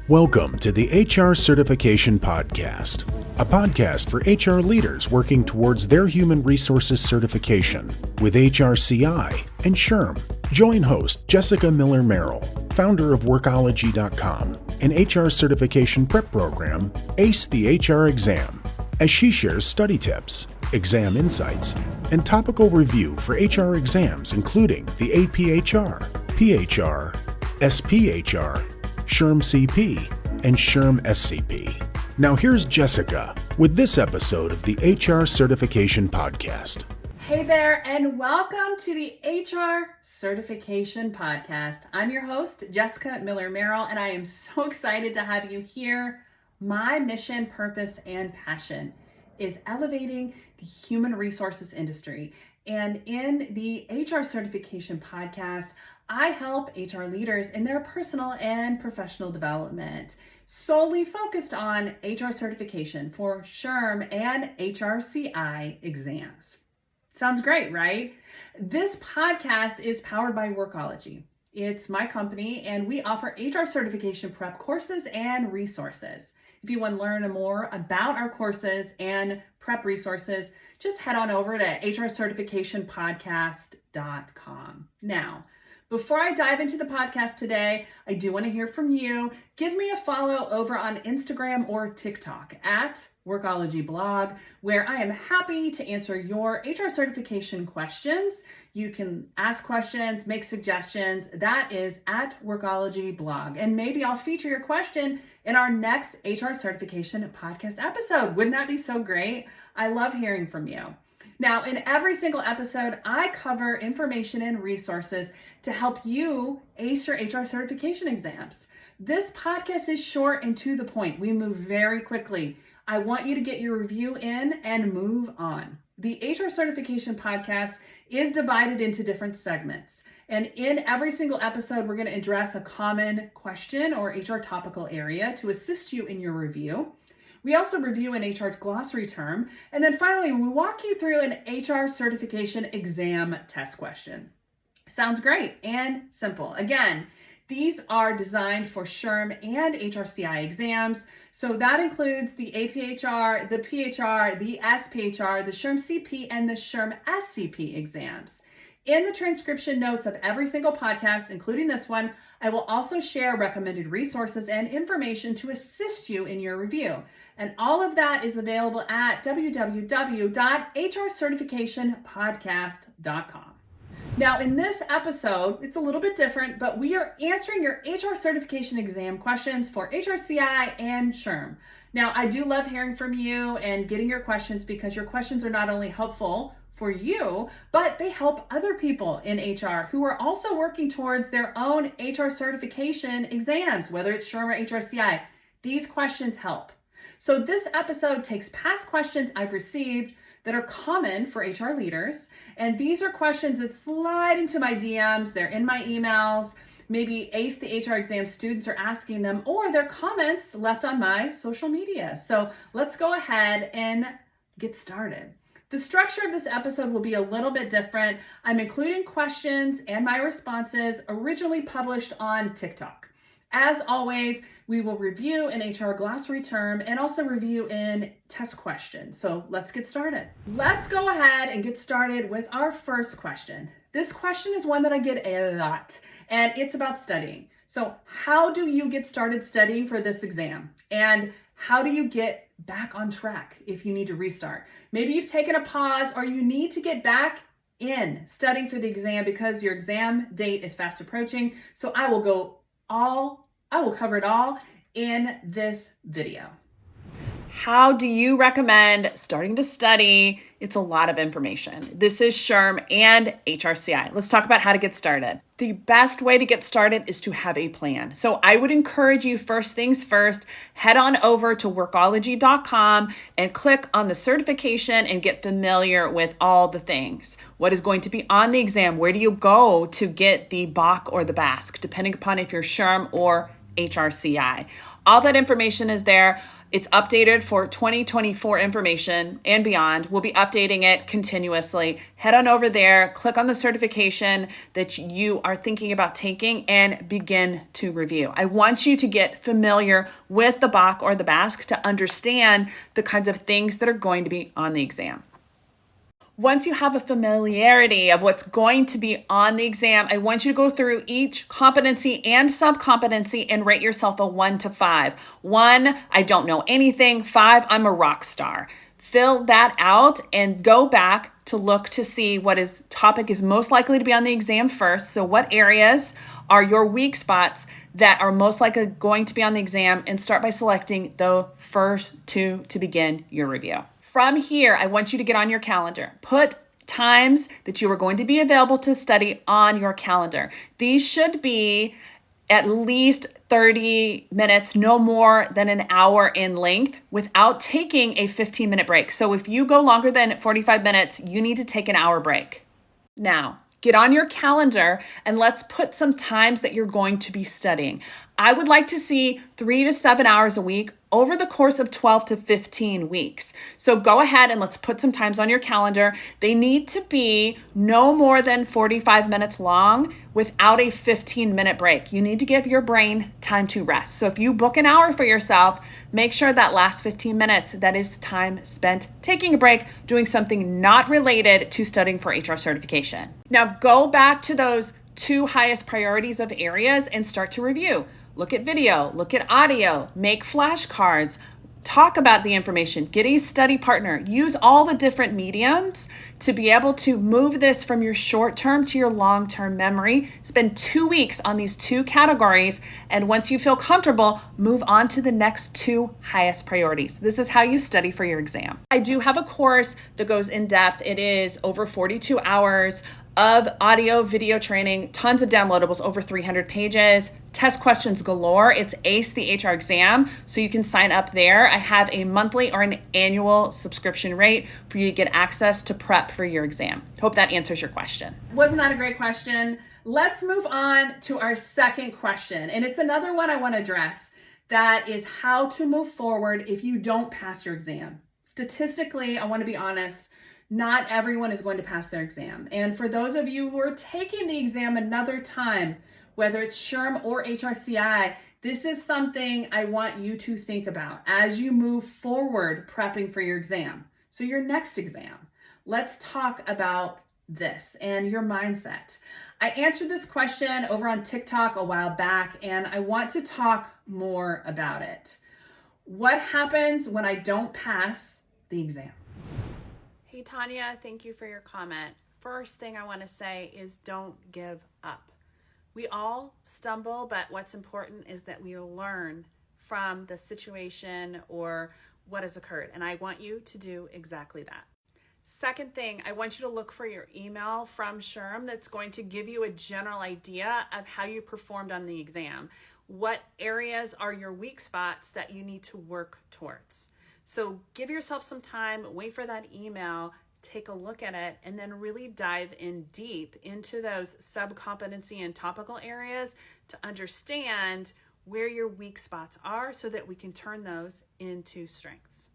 Welcome to the HR Certification Podcast, a podcast for HR leaders working towards their human resources certification with HRCI and SHRM. Join host Jessica Miller-Merrill, founder of WORKOLOGY.com, an HR certification prep program, Ace the HR Exam, as she shares study tips, exam insights, and topical review for HR exams including the APHR, PHR, SPHR, SHRM CP, and SHRM SCP. Now here's Jessica with this episode of the HR Certification Podcast. Hey there, and welcome to the HR Certification Podcast. I'm your host, Jessica Miller-Merrill, and I am so excited to have you here. My mission, purpose, and passion is elevating the human resources industry. And in the HR Certification Podcast, I help HR leaders in their personal and professional development, solely focused on HR certification for SHRM and HRCI exams. Sounds great, right? This podcast is powered by Workology. It's my company, and we offer HR certification prep courses and resources. If you want to learn more about our courses and prep resources, just head on over to hrcertificationpodcast.com. Now, before I dive into the podcast today, I do want to hear from you. Give me a follow over on Instagram or TikTok at Workology Blog, where I am happy to answer your HR certification questions. You can ask questions, make suggestions. That is at Workology Blog. And maybe I'll feature your question in our next HR certification podcast episode. Wouldn't that be so great? I love hearing from you. Now, in every single episode, I cover information and resources to help you ace your HR certification exams. This podcast is short and to the point. We move very quickly. I want you to get your review in and move on. The HR Certification Podcast is divided into different segments. And in every single episode, we're going to address a common question or HR topical area to assist you in your review. We also review an HR glossary term. And then finally, we walk you through an HR certification exam test question. Sounds great and simple. Again, these are designed for SHRM and HRCI exams. So that includes the APHR, the PHR, the SPHR, the SHRM CP, and the SHRM SCP exams. In the transcription notes of every single podcast, including this one, I will also share recommended resources and information to assist you in your review. And all of that is available at www.hrcertificationpodcast.com. Now, in this episode, it's a little bit different, but we are answering your HR certification exam questions for HRCI and SHRM. Now, I do love hearing from you and getting your questions because your questions are not only helpful for you, but they help other people in HR who are also working towards their own HR certification exams, whether it's SHRM or HRCI. These questions help. So this episode takes past questions I've received that are common for HR leaders. And these are questions that slide into my DMs. They're in my emails. Maybe ACE the HR exam students are asking them, or they're comments left on my social media. So let's go ahead and get started. The structure of this episode will be a little bit different. I'm including questions and my responses originally published on TikTok. As always, we will review an HR glossary term and also review in test questions. So let's get started. Let's go ahead and get started with our first question. This question is one that I get a lot, and it's about studying. So how do you get started studying for this exam? And how do you get back on track if you need to restart? Maybe you've taken a pause or you need to get back in studying for the exam because your exam date is fast approaching. So I will cover it all in this video. How do you recommend starting to study? It's a lot of information. This is SHRM and HRCI. Let's talk about how to get started. The best way to get started is to have a plan. So I would encourage you, first things first, head on over to workology.com and click on the certification and get familiar with all the things. What is going to be on the exam? Where do you go to get the BOC or the BASC, depending upon if you're SHRM or HRCI. All that information is there. It's updated for 2024 information and beyond. We'll be updating it continuously. Head on over there, click on the certification that you are thinking about taking, and begin to review. I want you to get familiar with the BOK or the BASK to understand the kinds of things that are going to be on the exam. Once you have a familiarity of what's going to be on the exam, I want you to go through each competency and sub-competency and rate yourself a 1 to 5. 1, I don't know anything. 5, I'm a rock star. Fill that out and go back to look to see what topic is most likely to be on the exam first. So what areas are your weak spots that are most likely going to be on the exam, and start by selecting the first 2 to begin your review. From here, I want you to get on your calendar. Put times that you are going to be available to study on your calendar. These should be at least 30 minutes, no more than an hour in length, without taking a 15-minute break. So if you go longer than 45 minutes, you need to take an hour break. Now, get on your calendar and let's put some times that you're going to be studying. I would like to see 3 to 7 hours a week over the course of 12 to 15 weeks. So go ahead and let's put some times on your calendar. They need to be no more than 45 minutes long without a 15-minute break. You need to give your brain time to rest. So if you book an hour for yourself, make sure that last 15 minutes, that is time spent taking a break, doing something not related to studying for HR certification. Now go back to those 2 highest priorities of areas and start to review. Look at video, look at audio, make flashcards, talk about the information, get a study partner, use all the different mediums to be able to move this from your short-term to your long-term memory. Spend 2 weeks on these 2 categories, and once you feel comfortable, move on to the next 2 highest priorities. This is how you study for your exam. I do have a course that goes in depth. It is over 42 hours of audio, video training, tons of downloadables, over 300 pages, test questions galore. It's Ace the HR exam, so you can sign up there. I have a monthly or an annual subscription rate for you to get access to prep for your exam. Hope that answers your question. Wasn't that a great question? Let's move on to our second question, and it's another one I want to address. That is how to move forward if you don't pass your exam. Statistically, I want to be honest, not everyone is going to pass their exam. And for those of you who are taking the exam another time, whether it's SHRM or HRCI, this is something I want you to think about as you move forward prepping for your exam. So your next exam, let's talk about this and your mindset. I answered this question over on TikTok a while back, and I want to talk more about it. What happens when I don't pass the exam? Hey, Tanya, thank you for your comment. First thing I want to say is don't give up. We all stumble, but what's important is that we learn from the situation or what has occurred. And I want you to do exactly that. Second thing, I want you to look for your email from SHRM that's going to give you a general idea of how you performed on the exam. What areas are your weak spots that you need to work towards? So give yourself some time, wait for that email, take a look at it, and then really dive in deep into those sub-competency and topical areas to understand where your weak spots are so that we can turn those into strengths.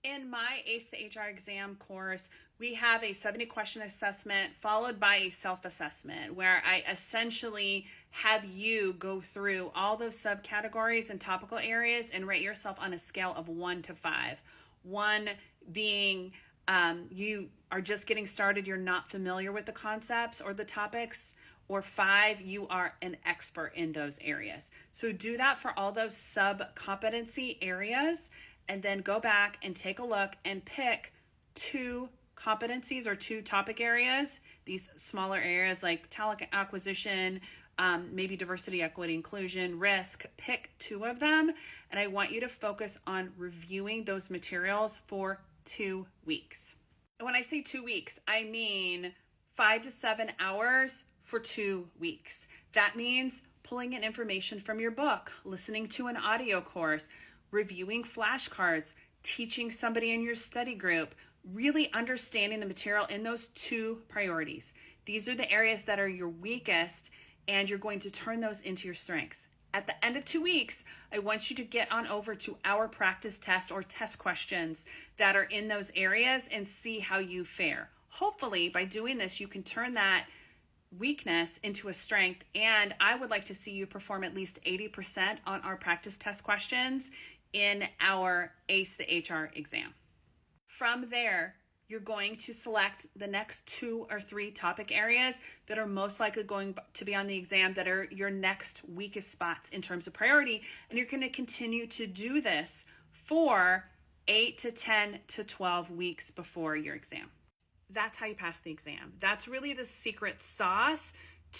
In my Ace the HR exam course, we have a 70-question assessment followed by a self-assessment where I essentially have you go through all those subcategories and topical areas and rate yourself on a scale of 1 to 5. 1 being you are just getting started, you're not familiar with the concepts or the topics, or 5, you are an expert in those areas. So do that for all those sub-competency areas, and then go back and take a look and pick 2 competencies or 2 topic areas, these smaller areas like talent acquisition, maybe diversity, equity, inclusion, risk. Pick 2 of them, and I want you to focus on reviewing those materials for 2 weeks. And when I say 2 weeks, I mean 5 to 7 hours for 2 weeks. That means pulling in information from your book, listening to an audio course, reviewing flashcards, teaching somebody in your study group, really understanding the material in those 2 priorities. These are the areas that are your weakest, and you're going to turn those into your strengths. At the end of 2 weeks, I want you to get on over to our practice test or test questions that are in those areas and see how you fare. Hopefully, by doing this, you can turn that weakness into a strength, and I would like to see you perform at least 80% on our practice test questions in our ACE the HR exam. From there, you're going to select the next 2 or 3 topic areas that are most likely going to be on the exam that are your next weakest spots in terms of priority, and you're going to continue to do this for 8 to 10 to 12 weeks before your exam. That's how you pass the exam. That's really the secret sauce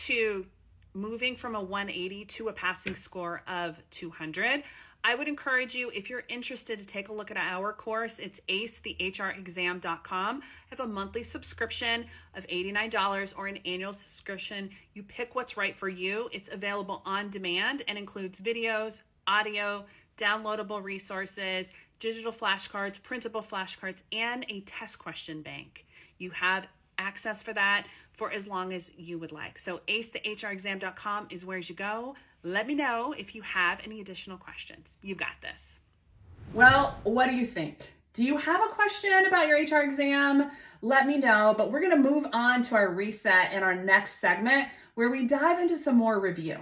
to moving from a 180 to a passing score of 200. I would encourage you, if you're interested, to take a look at our course. It's acethehrexam.com. I have a monthly subscription of $89 or an annual subscription. You pick what's right for you. It's available on demand and includes videos, audio, downloadable resources, digital flashcards, printable flashcards, and a test question bank. You have access for that for as long as you would like. So acethehrexam.com is where you go. Let me know if you have any additional questions. You got this. Well, what do you think? Do you have a question about your HR exam? Let me know, but we're going to move on to our reset in our next segment where we dive into some more review.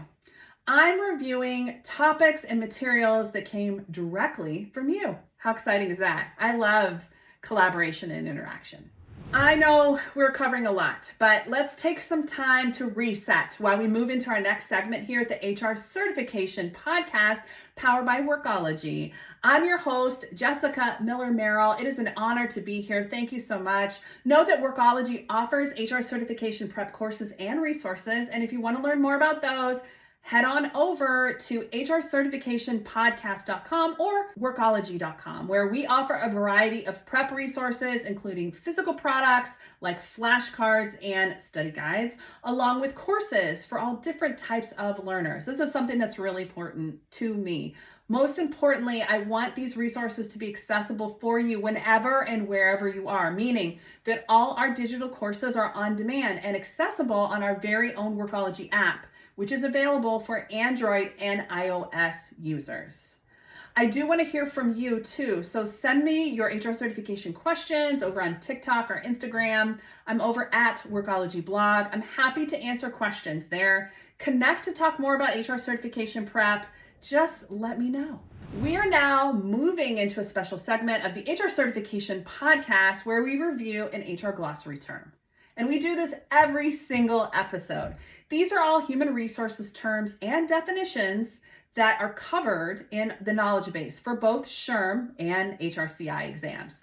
I'm reviewing topics and materials that came directly from you. How exciting is that? I love collaboration and interaction. I know we're covering a lot, but let's take some time to reset while we move into our next segment here at the HR Certification Podcast, powered by Workology. I'm your host, Jessica Miller-Merrill. It is an honor to be here. Thank you so much. Know that Workology offers HR certification prep courses and resources, and if you want to learn more about those, head on over to hrcertificationpodcast.com or workology.com, where we offer a variety of prep resources, including physical products like flashcards and study guides, along with courses for all different types of learners. This is something that's really important to me. Most importantly, I want these resources to be accessible for you whenever and wherever you are, meaning that all our digital courses are on demand and accessible on our very own Workology app, which is available for Android and iOS users. I do want to hear from you too, so send me your HR certification questions over on TikTok or Instagram. I'm over at Workology blog. I'm happy to answer questions there. Connect to talk more about HR certification prep. Just let me know. We are now moving into a special segment of the HR Certification Podcast where we review an HR glossary term. And we do this every single episode. These are all human resources terms and definitions that are covered in the knowledge base for both SHRM and HRCI exams.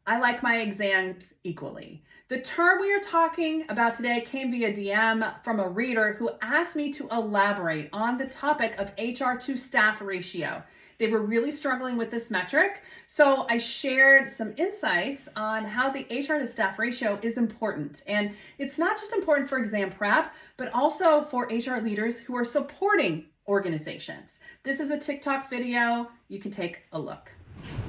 I like my exams equally. The term we are talking about today came via DM from a reader who asked me to elaborate on the topic of HR to staff ratio. They were really struggling with this metric, so I shared some insights on how the HR to staff ratio is important. And it's not just important for exam prep, but also for HR leaders who are supporting organizations. This is a TikTok video. You can take a look.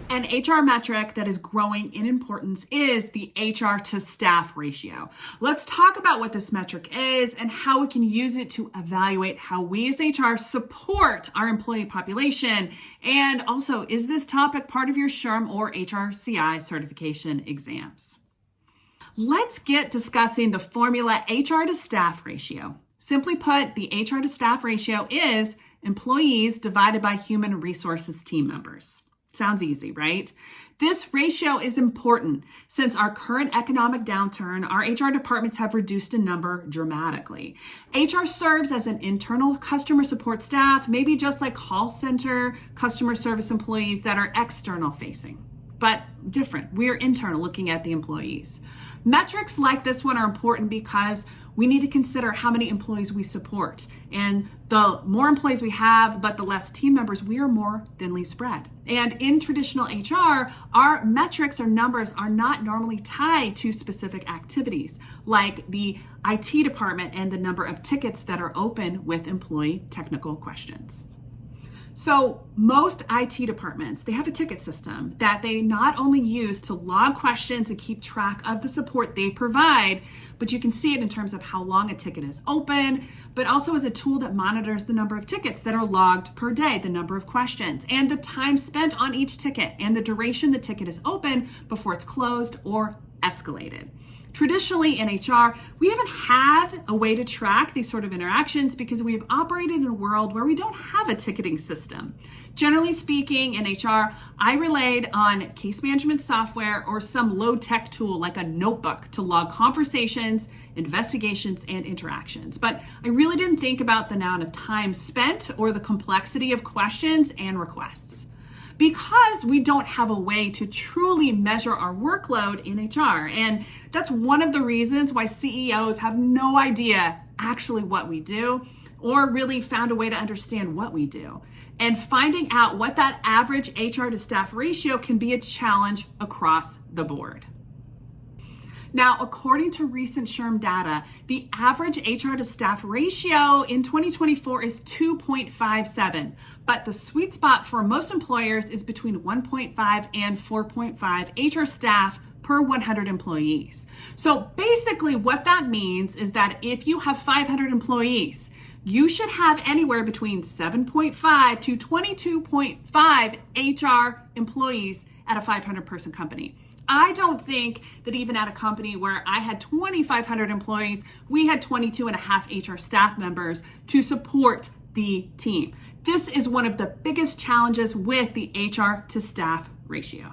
An HR metric that is growing in importance is the HR to staff ratio. Let's talk about what this metric is and how we can use it to evaluate how we as HR support our employee population. And also, is this topic part of your SHRM or HRCI certification exams? Let's get discussing the formula HR to staff ratio. Simply put, the HR to staff ratio is employees divided by human resources team members. Sounds easy, right? This ratio is important since our current economic downturn, our HR departments have reduced in number dramatically. HR serves as an internal customer support staff, maybe just like call center customer service employees that are external facing, but different. We're internal, looking at the employees. Metrics like this one are important because we need to consider how many employees we support. And the more employees we have, but the less team members, we are more thinly spread. And in traditional HR, our metrics or numbers are not normally tied to specific activities, like the IT department and the number of tickets that are open with employee technical questions. So most IT departments, they have a ticket system that they not only use to log questions and keep track of the support they provide, but you can see it in terms of how long a ticket is open, but also as a tool that monitors the number of tickets that are logged per day, the number of questions, and the time spent on each ticket, and the duration the ticket is open before it's closed or escalated. Traditionally in HR, we haven't had a way to track these sort of interactions because we have operated in a world where we don't have a ticketing system. Generally speaking, in HR, I relied on case management software or some low-tech tool like a notebook to log conversations, investigations, and interactions. But I really didn't think about the amount of time spent or the complexity of questions and requests. Because we don't have a way to truly measure our workload in HR. And that's one of the reasons why CEOs have no idea actually what we do or really found a way to understand what we do. And finding out what that average HR to staff ratio can be a challenge across the board. Now, according to recent SHRM data, the average HR to staff ratio in 2024 is 2.57, but the sweet spot for most employers is between 1.5 and 4.5 HR staff per 100 employees. So basically what that means is that if you have 500 employees, you should have anywhere between 7.5 to 22.5 HR employees at a 500 person company. I don't think that even at a company where I had 2,500 employees, we had 22 and a half HR staff members to support the team. This is one of the biggest challenges with the HR to staff ratio.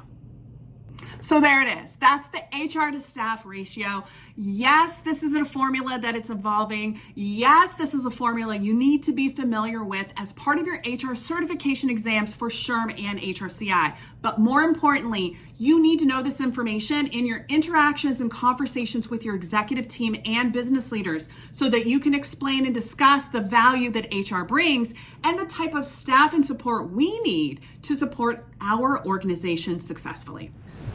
So there it is. That's the HR to staff ratio. Yes, this is a formula that it's evolving. Yes, this is a formula you need to be familiar with as part of your HR certification exams for SHRM and HRCI. But more importantly, you need to know this information in your interactions and conversations with your executive team and business leaders so that you can explain and discuss the value that HR brings and the type of staff and support we need to support our organization successfully.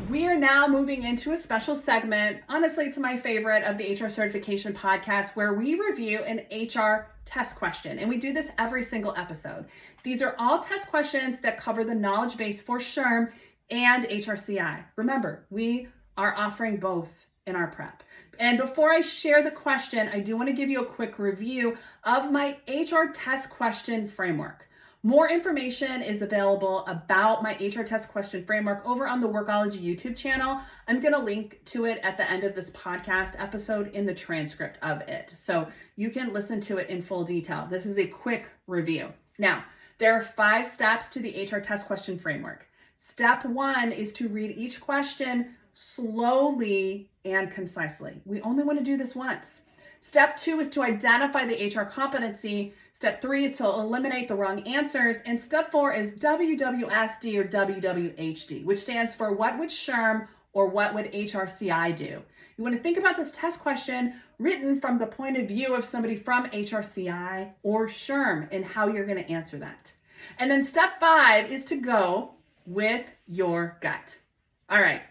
We are now moving into a special segment. Honestly, it's my favorite of the HR certification podcast where we review an HR test question. And we do this every single episode. These are all test questions that cover the knowledge base for SHRM and HRCI. Remember, we are offering both in our prep. And before I share the question, I do want to give you a quick review of my HR test question framework. More information is available about my HR test question framework over on the Workology YouTube channel. I'm going to link to it at the end of this podcast episode in the transcript of it, so you can listen to it in full detail. This is a quick review. Now, there are 5 steps to the HR test question framework. Step 1 is to read each question slowly and concisely. We only want to do this once. Step 2 is to identify the HR competency. Step 3 is to eliminate the wrong answers. And step 4 is WWSD or WWHD, which stands for what would SHRM or what would HRCI do? You want to think about this test question written from the point of view of somebody from HRCI or SHRM and how you're going to answer that. And then step 5 is to go with your gut. All right.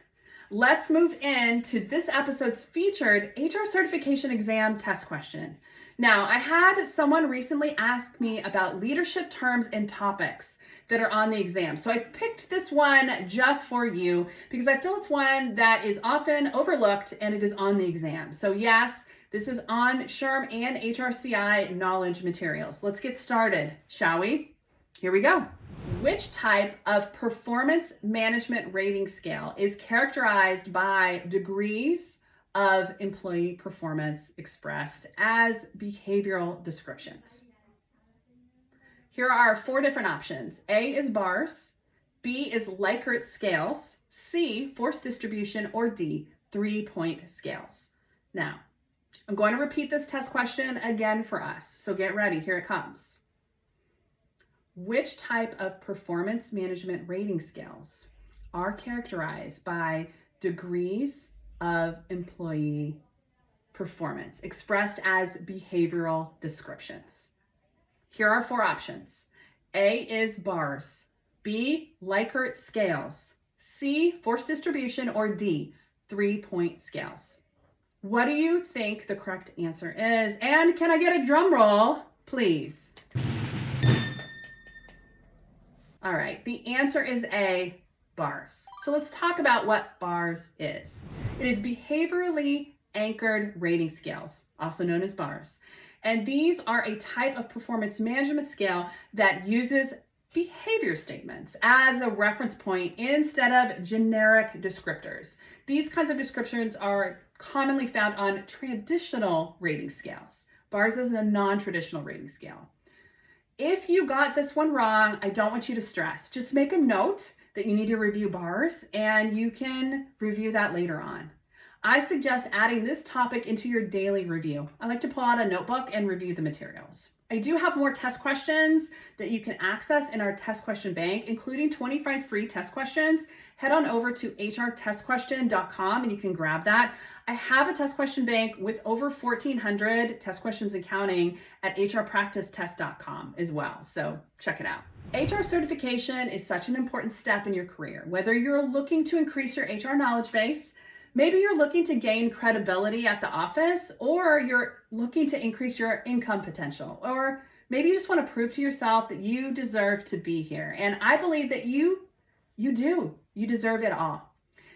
Let's move into this episode's featured HR certification exam test question. Now, I had someone recently ask me about leadership terms and topics that are on the exam. So I picked this one just for you because I feel it's one that is often overlooked and it is on the exam. So yes, this is on SHRM and HRCI knowledge materials. Let's get started, shall we? Here we go. Which type of performance management rating scale is characterized by degrees of employee performance expressed as behavioral descriptions? Here are 4 different options. A is bars, B is Likert scales, C, force distribution, or D, 3-point scales. Now, I'm going to repeat this test question again for us, so get ready, here it comes. Which type of performance management rating scales are characterized by degrees of employee performance expressed as behavioral descriptions? Here are 4 options. A is bars, B, Likert scales, C, force distribution, or D, 3-point scales. What do you think the correct answer is? And can I get a drum roll, please? All right, the answer is A, BARS. So let's talk about what BARS is. It is behaviorally anchored rating scales, also known as BARS. And these are a type of performance management scale that uses behavior statements as a reference point instead of generic descriptors. These kinds of descriptions are commonly found on traditional rating scales. BARS is a non-traditional rating scale. If you got this one wrong, I don't want you to stress. Just make a note that you need to review BARS and you can review that later on. I suggest adding this topic into your daily review. I like to pull out a notebook and review the materials. I do have more test questions that you can access in our test question bank, including 25 free test questions. Head on over to hrtestquestion.com and you can grab that. I have a test question bank with over 1,400 test questions and counting at hrpracticetest.com as well. So check it out. HR certification is such an important step in your career. Whether you're looking to increase your HR knowledge base, maybe you're looking to gain credibility at the office, or you're looking to increase your income potential, or maybe you just want to prove to yourself that you deserve to be here. And I believe that you do. You deserve it all.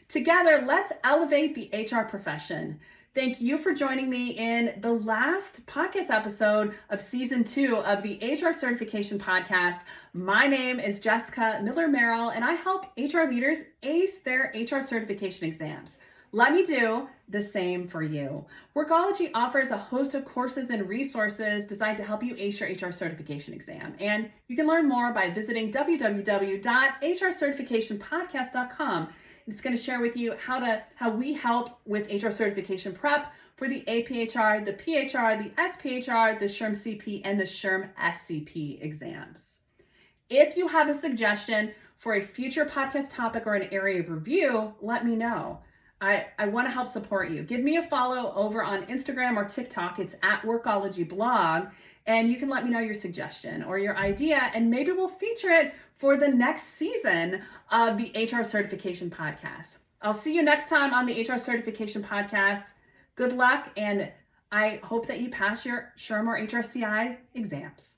Together, let's elevate the HR profession. Thank you for joining me in the last podcast episode of season 2 of the HR Certification Podcast. My name is Jessica Miller-Merrill, and I help HR leaders ace their HR certification exams. Let me do the same for you. Workology offers a host of courses and resources designed to help you ace your HR certification exam. And you can learn more by visiting www.hrcertificationpodcast.com. It's going to share with you how we help with HR certification prep for the APHR, the PHR, the SPHR, the SHRM CP, and the SHRM SCP exams. If you have a suggestion for a future podcast topic or an area of review, let me know. I want to help support you. Give me a follow over on Instagram or TikTok. It's at Workology Blog, and you can let me know your suggestion or your idea, and maybe we'll feature it for the next season of the HR Certification Podcast. I'll see you next time on the HR Certification Podcast. Good luck, and I hope that you pass your SHRM or HRCI exams.